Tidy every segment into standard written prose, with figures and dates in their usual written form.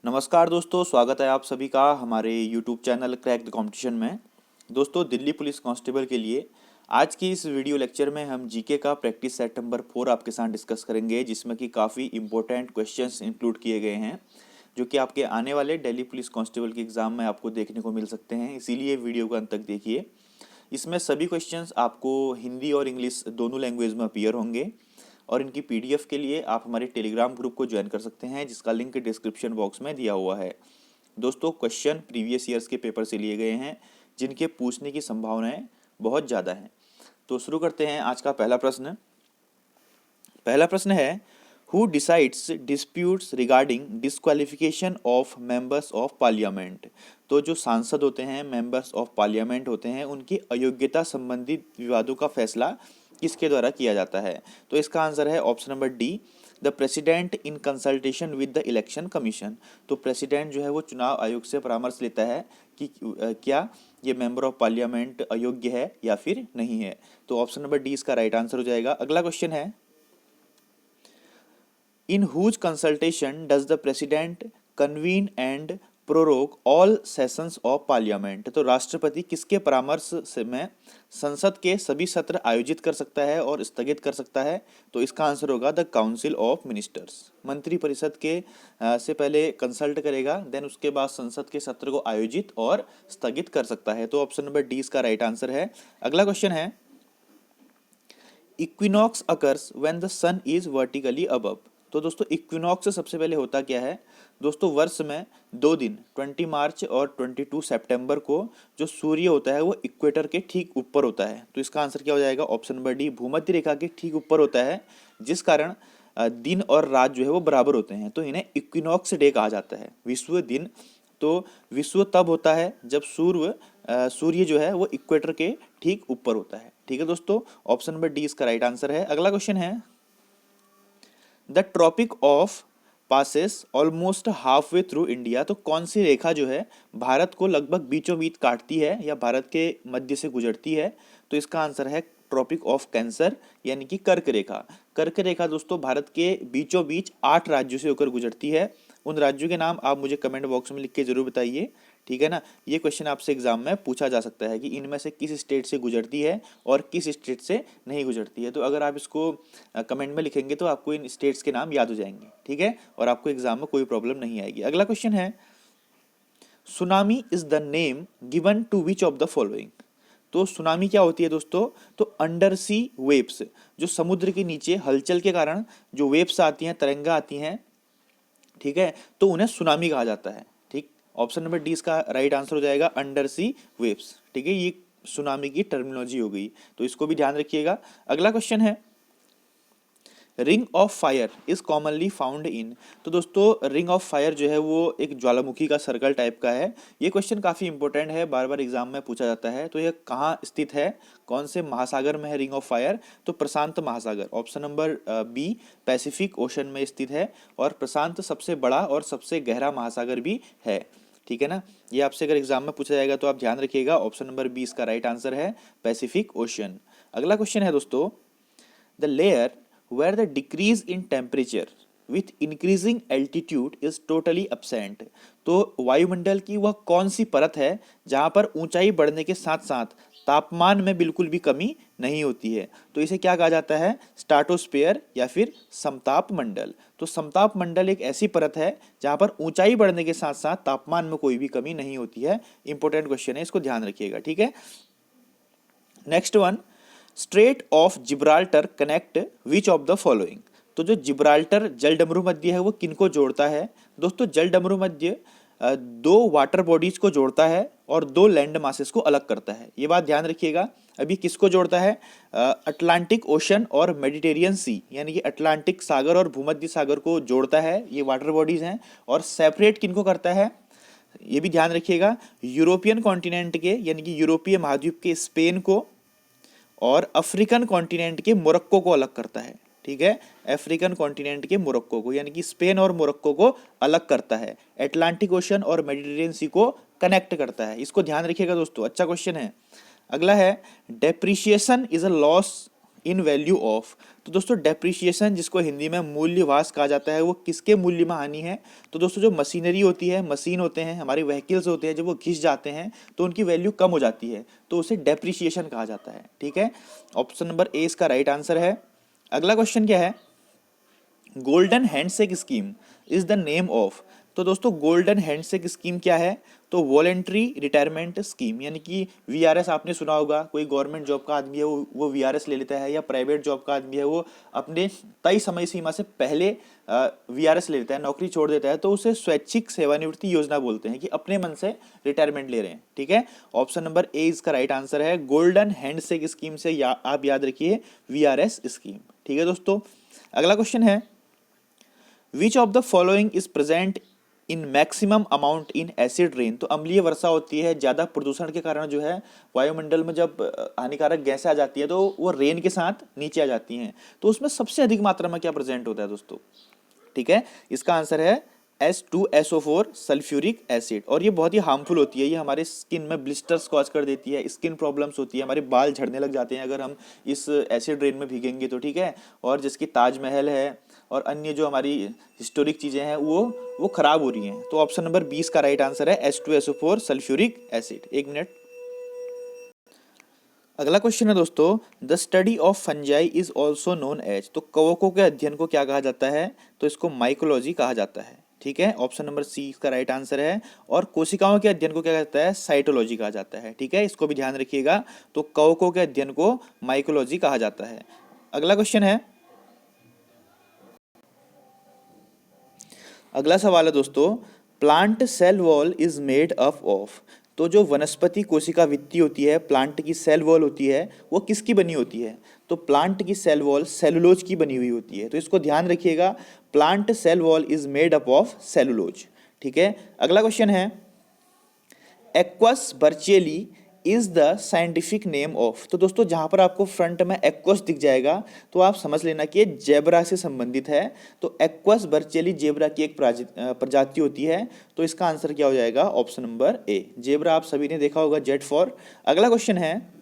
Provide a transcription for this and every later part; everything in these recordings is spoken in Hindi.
नमस्कार दोस्तों, स्वागत है आप सभी का हमारे YouTube channel crack the competition में। दोस्तों, दिल्ली पुलिस कांस्टेबल के लिए आज की इस वीडियो लेक्चर में हम जीके का प्रैक्टिस सेट नंबर 4 आपके साथ डिस्कस करेंगे, जिसमें कि काफ़ी इंपॉर्टेंट क्वेश्चंस इंक्लूड किए गए हैं जो कि आपके आने वाले दिल्ली पुलिस कांस्टेबल के एग्ज़ाम में आपको देखने को मिल सकते हैं। इसीलिए वीडियो को अंत तक देखिए। इसमें सभी क्वेश्चंस आपको हिंदी और इंग्लिश दोनों लैंग्वेज में अपीयर होंगे और इनकी पीडीएफ के लिए आप हमारे टेलीग्राम ग्रुप को ज्वाइन कर सकते हैं, जिसका लिंक डिस्क्रिप्शन बॉक्स में दिया हुआ है। दोस्तों, क्वेश्चन प्रीवियस ईयर्स के पेपर से लिए गए हैं जिनके पूछने की संभावनाएं बहुत ज़्यादा हैं। तो शुरू करते हैं आज का पहला प्रश्न। पहला प्रश्न है, who decides disputes regarding disqualification of members of parliament. तो जो सांसद होते हैं, मेंबर्स ऑफ पार्लियामेंट होते हैं, उनकी अयोग्यता संबंधित विवादों का फैसला किसके द्वारा किया जाता है? तो इसका आंसर है option number D, the president in consultation with the election commission. तो प्रेसिडेंट जो है वो चुनाव आयोग से परामर्श लेता है कि क्या ये मेंबर ऑफ पार्लियामेंट अयोग्य है या फिर नहीं है। तो ऑप्शन नंबर डी इसका राइट आंसर हो जाएगा। अगला क्वेश्चन है, in whose consultation does the president convene and prorogue all sessions of parliament. तो राष्ट्रपति किसके परामर्श से में संसद के सभी सत्र आयोजित कर सकता है और स्थगित कर सकता है? तो इसका आंसर होगा द काउंसिल ऑफ मिनिस्टर्स। मंत्री परिषद के से पहले कंसल्ट करेगा, देन उसके बाद संसद के सत्र को आयोजित और स्थगित कर सकता है। तो ऑप्शन नंबर डी इसका राइट आंसर है। अगला क्वेश्चन है, equinox occurs when the sun is vertically above. तो दोस्तों, इक्विनॉक्स सबसे पहले होता क्या है? दोस्तों, वर्ष में 2 दिन 20 मार्च और 22 सितंबर को जो सूर्य होता है वो इक्वेटर के ठीक ऊपर होता है। तो इसका आंसर क्या हो जाएगा? ऑप्शन नंबर डी, भूमध्य रेखा के ठीक ऊपर होता है, जिस कारण दिन और रात जो है वो बराबर होते हैं। तो इन्हें इक्विनॉक्स डे कहा जाता है, विश्व दिन। तो विश्व तब होता है जब सूर्य जो है वो इक्वेटर के ठीक ऊपर होता है। ठीक है दोस्तों, ऑप्शन नंबर डी इसका राइट आंसर है। अगला क्वेश्चन है, the tropic of passes almost half way through India. तो कौन सी रेखा जो है भारत को लगभग बीचों बीच काटती है या भारत के मध्य से गुजरती है? तो इसका आंसर है ट्रॉपिक ऑफ कैंसर, यानी कि कर्क रेखा। कर्क रेखा दोस्तों भारत के बीचों बीच 8 राज्यों से होकर गुजरती है। उन राज्यों के नाम आप मुझे कमेंट बॉक्स में लिख के जरूर बताइए, ठीक है ना। ये क्वेश्चन आपसे एग्जाम में पूछा जा सकता है कि इनमें से किस स्टेट से गुजरती है और किस स्टेट से नहीं गुजरती है। तो अगर आप इसको कमेंट में लिखेंगे तो आपको इन स्टेट्स के नाम याद हो जाएंगे, ठीक है, और आपको एग्जाम में कोई प्रॉब्लम नहीं आएगी। अगला क्वेश्चन है, tsunami is the name given to which of the following. तो सुनामी क्या होती है दोस्तों? तो अंडर सी वेव्स, जो समुद्र के नीचे हलचल के कारण जो वेव्स आती हैं, तरंगा आती हैं, ठीक है, तो उन्हें सुनामी कहा जाता है। ठीक, ऑप्शन नंबर डी इसका राइट आंसर हो जाएगा, अंडर सी वेव्स। ठीक है, ये सुनामी की टर्मिनोलॉजी हो गई, तो इसको भी ध्यान रखिएगा। अगला क्वेश्चन है, ring of fire is commonly found in. तो दोस्तों, रिंग ऑफ फायर जो है वो एक ज्वालामुखी का सर्कल टाइप का है। ये क्वेश्चन काफ़ी इंपॉर्टेंट है, बार बार एग्जाम में पूछा जाता है। तो यह कहाँ स्थित है, कौन से महासागर में है रिंग ऑफ फायर? तो प्रशांत महासागर, option number B, Pacific Ocean में स्थित है। और प्रशांत सबसे बड़ा और सबसे गहरा महासागर भी है, ठीक है ना। ये आपसे अगर एग्जाम में पूछा जाएगा तो आप ध्यान रखिएगा, ऑप्शन नंबर बी इसका राइट आंसर है, पैसिफिक ओशन। अगला क्वेश्चन है दोस्तों, the layer where the decrease in temperature with increasing altitude is totally absent। तो वायुमंडल की वह कौन सी परत है जहां पर ऊंचाई बढ़ने के साथ साथ तापमान में बिल्कुल भी कमी नहीं होती है? तो इसे क्या कहा जाता है? स्ट्राटोस्फेयर या फिर समताप मंडल। तो समताप मंडल एक ऐसी परत है जहां पर ऊंचाई बढ़ने के साथ साथ तापमान में कोई भी कमी नहीं होती है। इंपॉर्टेंट क्वेश्चन है, इसको ध्यान रखिएगा, ठीक है। Next one, straight of Gibraltar connect which of the following. तो जो जिब्राल्टर जलडमरू मध्य है वो किनको जोड़ता है? दोस्तों, जलडमरू मध्य 2 वाटर बॉडीज को जोड़ता है और 2 लैंड मासेस को अलग करता है। ये बात ध्यान रखिएगा। अभी किसको जोड़ता है? अटलांटिक ओशन और मेडिटेरियन सी, यानी कि अटलांटिक सागर और भूमध्य सागर को जोड़ता है, ये वाटर बॉडीज हैं। और सेपरेट किनको करता है? ये भी ध्यान रखिएगा, यूरोपियन कॉन्टिनेंट के, यानी कि यूरोपीय महाद्वीप के स्पेन को और अफ्रीकन कॉन्टिनेंट के मोरक्को को अलग करता है, ठीक है। अफ्रीकन कॉन्टिनेंट के मोरक्को को, यानी कि स्पेन और मोरक्को को अलग करता है। अटलांटिक ओशन और मेडिटेरियन सी को कनेक्ट करता है। इसको ध्यान रखिएगा दोस्तों, अच्छा क्वेश्चन है। अगला है, depreciation is a loss in value of. तो दोस्तों डेप्रिसिएशन, जिसको हिंदी में मूल्यह्रास कहा जाता है, वो किसके मूल्य में हानि है? तो दोस्तों जो मशीनरी होती है, मशीन होते हैं, हमारे व्हीकल्स होते हैं, जब वो घिस जाते हैं तो उनकी वैल्यू कम हो जाती है, तो उसे डेप्रिसिएशन कहा जाता है। ठीक है, ऑप्शन नंबर ए इसका राइट आंसर है। अगला क्वेश्चन क्या है? Golden handshake scheme is the name of. तो दोस्तों गोल्डन हैंडशेक स्कीम क्या है? तो वॉलेंट्री रिटायरमेंट स्कीम, यानी कि वीआरएस आपने सुना होगा। कोई गवर्नमेंट जॉब का आदमी है वो वीआरएस ले लेता है, या प्राइवेट जॉब का आदमी है वो अपने तय समय सीमा से पहले वीआरएस ले लेता है, नौकरी छोड़ देता है, तो उसे स्वैच्छिक सेवानिवृत्ति योजना बोलते हैं, कि अपने मन से रिटायरमेंट ले रहे हैं। ठीक है, ऑप्शन नंबर ए इसका राइट आंसर है। गोल्डन हैंडशेक स्कीम से आप याद रखिए वीआरएस स्कीम। ठीक है दोस्तों, अगला क्वेश्चन है, विच of the following is present in maximum amount in acid rain. तो अम्लीय वर्षा होती है, ज़्यादा प्रदूषण के कारण जो है वायुमंडल में जब हानिकारक गैसें आ जाती है तो वो रेन के साथ नीचे आ जाती हैं, तो उसमें सबसे अधिक मात्रा में क्या प्रेजेंट होता है दोस्तों? ठीक है, इसका आंसर है H2SO4 सल्फ्यूरिक एसिड। और ये बहुत ही हार्मफुल होती है, ये हमारे स्किन में ब्लिस्टर्स कॉज कर देती है, स्किन प्रॉब्लम्स होती है, हमारे बाल झड़ने लग जाते हैं अगर हम इस एसिड रेन में भीगेंगे तो। ठीक है, और जिसकी ताजमहल है और अन्य जो हमारी हिस्टोरिक चीज़ें हैं वो खराब हो रही हैं। तो ऑप्शन नंबर 20 का राइट आंसर है H2SO4 सल्फ्यूरिक एसिड। एक मिनट, अगला क्वेश्चन है दोस्तों, the study of fungi is also known as. तो कवकों के अध्ययन को क्या कहा जाता है? तो इसको माइकोलॉजी कहा जाता है। ठीक है, ऑप्शन नंबर सी इसका राइट आंसर है। और कोशिकाओं के अध्ययन को क्या कहता है? साइटोलॉजी कहा जाता है। ठीक है, इसको भी ध्यान रखिएगा। तो कवकों के अध्ययन को माइकोलॉजी कहा जाता है। अगला क्वेश्चन है, अगला सवाल है दोस्तों, plant cell wall is made up of. तो जो वनस्पति कोशिका भित्ति होती है, प्लांट की सेल वॉल होती है, वो किसकी बनी होती है? तो प्लांट की सेल वॉल सेलुलोज की बनी हुई होती है, तो इसको ध्यान रखिएगा। Plant cell wall is made up of cellulose. ठीक है, अगला क्वेश्चन है, Equus burchelli is the scientific name of. तो दोस्तों जहां पर आपको फ्रंट में एक्वस दिख जाएगा तो आप समझ लेना कि ये जेब्रा से संबंधित है। तो एक्वस बर्चेली जेब्रा की एक प्रजाति होती है, तो इसका आंसर क्या हो जाएगा? ऑप्शन नंबर ए, जेब्रा आप सभी ने देखा होगा, जेड फॉर। अगला क्वेश्चन है,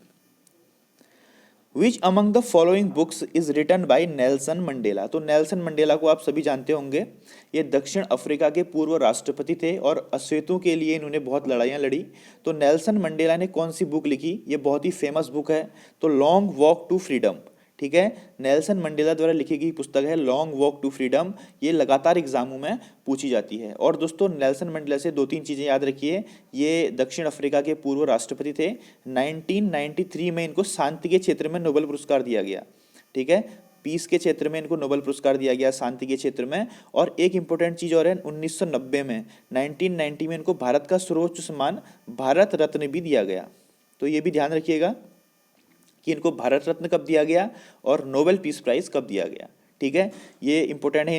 which among the following books is written by Nelson Mandela. तो नेल्सन मंडेला को आप सभी जानते होंगे, ये दक्षिण अफ्रीका के पूर्व राष्ट्रपति थे और अश्वेतों के लिए इन्होंने बहुत लड़ाइयाँ लड़ी। तो नेल्सन मंडेला ने कौन सी बुक लिखी? ये बहुत ही फेमस बुक है, तो लॉन्ग वॉक टू फ्रीडम। ठीक है, नेल्सन मंडेला द्वारा लिखी गई पुस्तक है लॉन्ग वॉक टू फ्रीडम। ये लगातार एग्जामों में पूछी जाती है। और दोस्तों नेल्सन मंडेला से 2-3 चीज़ें याद रखिए। ये दक्षिण अफ्रीका के पूर्व राष्ट्रपति थे। 1993 में इनको शांति के क्षेत्र में नोबेल पुरस्कार दिया गया। ठीक है, पीस के क्षेत्र में इनको नोबेल पुरस्कार दिया गया, शांति के क्षेत्र में। और एक इंपॉर्टेंट चीज़ और है, 1990 में 1990 में इनको भारत का सर्वोच्च सम्मान भारत रत्न भी दिया गया। तो ये भी ध्यान रखिएगा कि इनको भारत रत्न कब दिया गया और नोबेल पीस प्राइज कब दिया गया। ठीक है, ये इंपॉर्टेंट है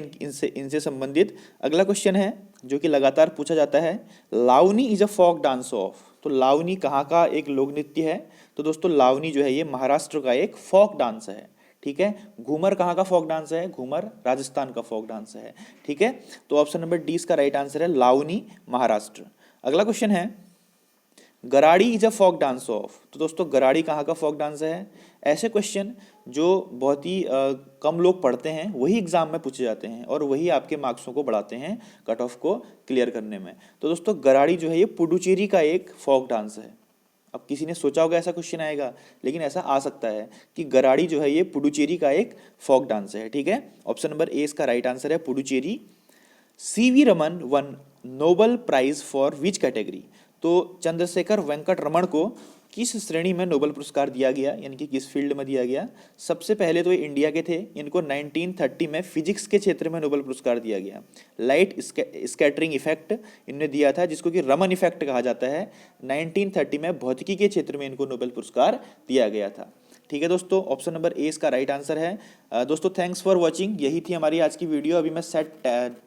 इनसे संबंधित। अगला क्वेश्चन है जो कि लगातार पूछा जाता है, Lavani is a folk dance of. तो लावनी कहाँ का एक लोक नृत्य है? तो दोस्तों लावनी जो है ये महाराष्ट्र का एक फोक डांस है। ठीक है, घूमर कहाँ का फोक डांस है? घूमर राजस्थान का फोक डांस है। ठीक है, तो ऑप्शन नंबर डी इसका राइट आंसर है, लावनी महाराष्ट्र। अगला क्वेश्चन है, Garadi is a folk dance of. तो दोस्तों गराड़ी कहाँ का फोक डांस है? ऐसे क्वेश्चन जो बहुत ही कम लोग पढ़ते हैं वही एग्जाम में पूछे जाते हैं और वही आपके मार्क्सों को बढ़ाते हैं कट ऑफ को क्लियर करने में। तो दोस्तों गराड़ी जो है ये पुडुचेरी का एक फोक डांस है। अब किसी ने सोचा होगा ऐसा क्वेश्चन आएगा, लेकिन ऐसा आ सकता है कि गराड़ी जो है ये पुडुचेरी का एक फोक डांस है। ठीक है, ऑप्शन नंबर ए इसका राइट आंसर है, Puducherry. C V Raman won Nobel prize for which category. तो चंद्रशेखर वेंकट रमन को किस श्रेणी में नोबेल पुरस्कार दिया गया, यानी कि किस फील्ड में दिया गया? सबसे पहले तो ये इंडिया के थे, इनको 1930 में फिजिक्स के क्षेत्र में नोबेल पुरस्कार दिया गया। लाइट स्कैटरिंग इफेक्ट इन्होंने दिया था, जिसको कि रमन इफेक्ट कहा जाता है। 1930 में भौतिकी के क्षेत्र में इनको नोबेल पुरस्कार दिया गया था। ठीक है दोस्तों, ऑप्शन नंबर ए इसका राइट आंसर है। दोस्तों थैंक्स फॉर वॉचिंग, यही थी हमारी आज की वीडियो। अभी मैं सेट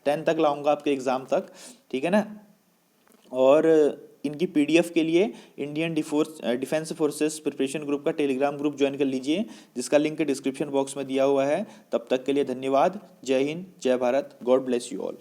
10 तक लाऊंगा आपके एग्जाम तक, ठीक है ना। और इनकी पीडीएफ के लिए Indian defence forces preparation group का टेलीग्राम ग्रुप ज्वाइन कर लीजिए, जिसका लिंक डिस्क्रिप्शन बॉक्स में दिया हुआ है। तब तक के लिए धन्यवाद। जय हिंद, जय Bharat, God bless you all.